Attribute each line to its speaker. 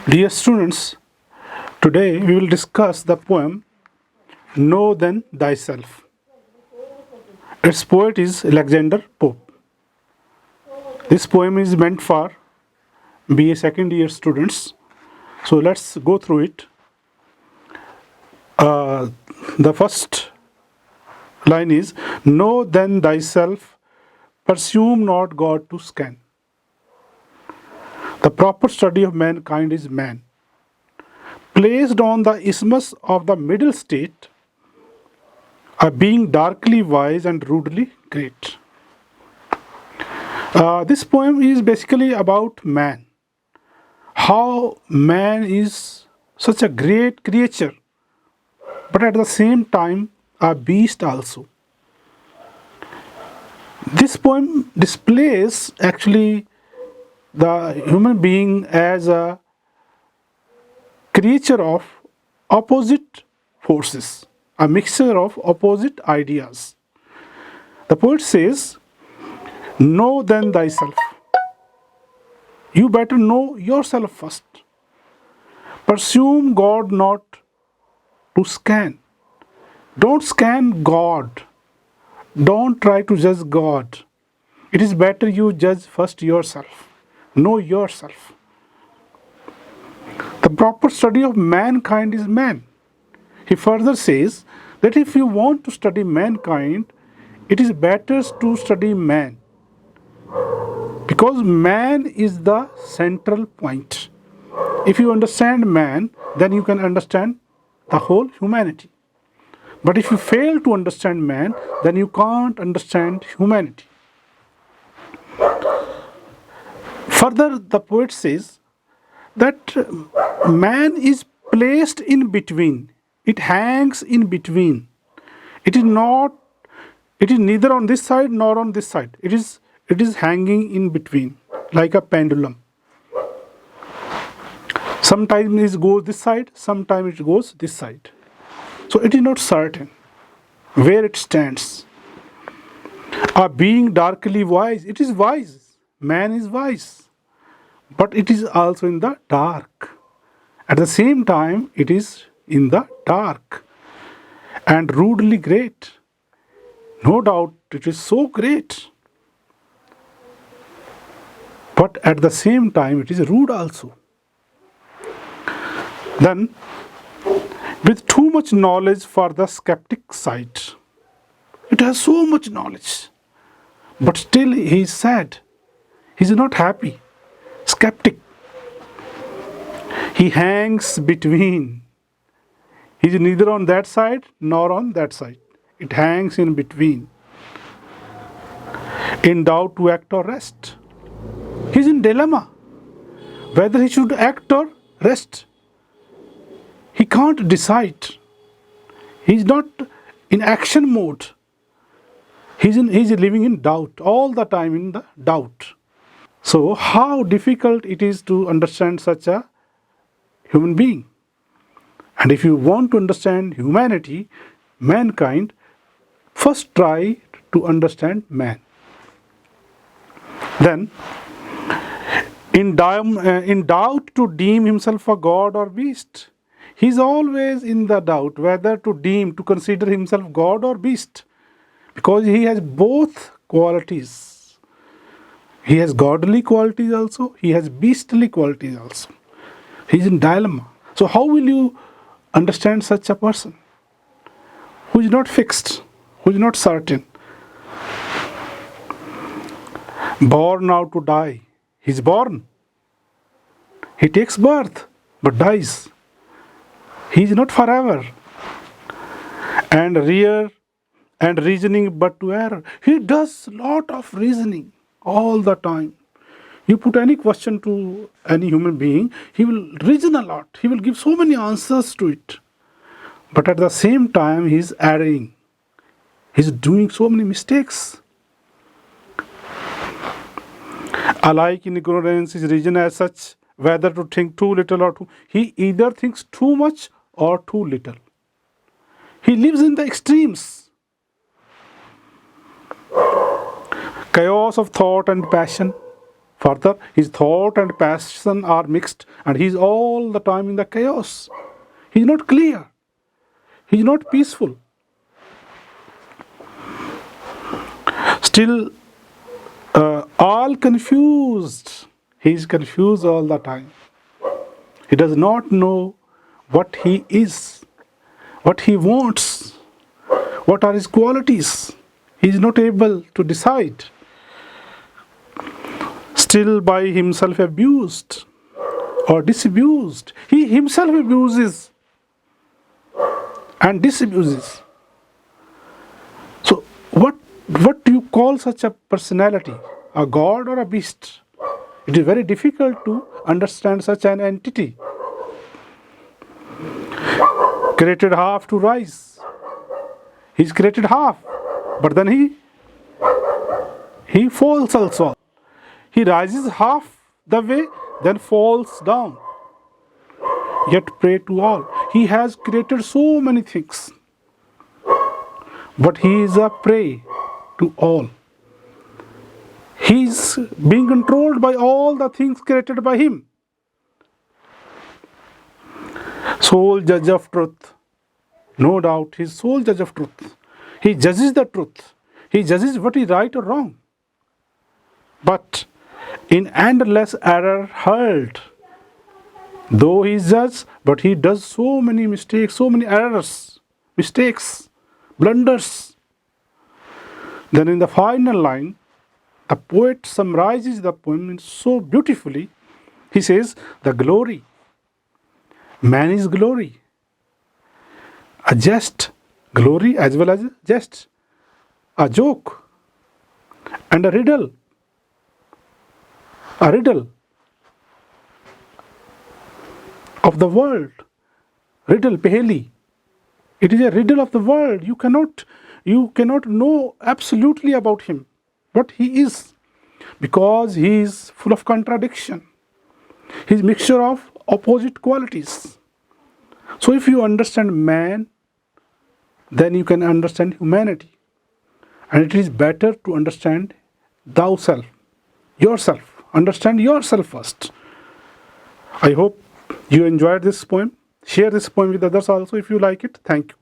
Speaker 1: Dear students, today we will discuss the poem Know Then Thyself. Its poet is Alexander Pope. This poem is meant for BA second year students. So let's go through it. The first line is Know then thyself, presume not God to scan. The proper study of mankind is man. Placed on the isthmus of the middle state, a being darkly wise and rudely great. This poem is basically about man. How man is such a great creature, but at the same time a beast also. This poem displays actually the human being as a creature of opposite forces, a mixture of opposite ideas. The poet says, Know then thyself. You better know yourself first. Presume God not to scan. Don't scan God. Don't try to judge God. It is better you judge first yourself. Know yourself. The proper study of mankind is man. He further says that if you want to study mankind, it is better to study man. Because man is the central point. If you understand man, then you can understand the whole humanity. But if you fail to understand man, then you can't understand humanity. Further, the poet says that man is placed in between. It hangs in between. It is neither on this side nor on this side. It is hanging in between like a pendulum. Sometimes it goes this side, sometimes it goes this side. So it is not certain where it stands. A being darkly wise, it is wise. Man is wise. But it is also in the dark. At the same time, it is in the dark. And rudely great. No doubt it is so great. But at the same time, it is rude also. Then, with too much knowledge for the skeptic side, it has so much knowledge. But still he is sad. He is not happy. Skeptic. He hangs between. He is neither on that side nor on that side. It hangs in between. In doubt to act or rest. He is in dilemma. Whether he should act or rest. He can't decide. He is not in action mode. He is living in doubt, all the time in the doubt. So how difficult it is to understand such a human being. And if you want to understand humanity, mankind, first try to understand man. Then, in doubt to deem himself a god or beast. He is always in the doubt whether to consider himself god or beast. Because he has both qualities. He has godly qualities also, he has beastly qualities also. He is in dilemma. So how will you understand such a person who is not fixed, who is not certain? Born now to die. He is born. He takes birth but dies. He is not forever. And rear and reasoning but to error. He does lot of reasoning all the time. You put any question to any human being, he will reason a lot. He will give so many answers to it. But at the same time, he is erring. He is doing so many mistakes. Alike in ignorance, his reason as such, whether to think too little or too. He either thinks too much or too little. He lives in the extremes. Chaos of thought and passion. Further, his thought and passion are mixed, and he is all the time in the chaos. He is not clear. He is not peaceful. Still, all confused. He is confused all the time. He does not know what he is, what he wants, what are his qualities. He is not able to decide. Still by himself abused or disabused. He himself abuses and disabuses. So what do you call such a personality? A god or a beast? It is very difficult to understand such an entity. Created half to rise. He's created half, but then he falls also. He rises half the way, then falls down. Yet prey to all. He has created so many things, but he is a prey to all. He is being controlled by all the things created by him. Sole judge of truth. No doubt, he is sole judge of truth. He judges the truth. He judges what is right or wrong. But in endless error hurled. Though he is judge, but he does so many mistakes, so many errors, mistakes, blunders. Then in the final line, the poet summarizes the poem so beautifully. He says, the glory, man is glory. A jest, glory as well as a jest. A joke and a riddle. A riddle of the world. Riddle, peheli. It is a riddle of the world. You cannot know absolutely about him, what he is, because he is full of contradiction. He is a mixture of opposite qualities. So if you understand man, then you can understand humanity. And it is better to understand thyself, yourself. Understand yourself first. I hope you enjoyed this poem. Share this poem with others also if you like it. Thank you.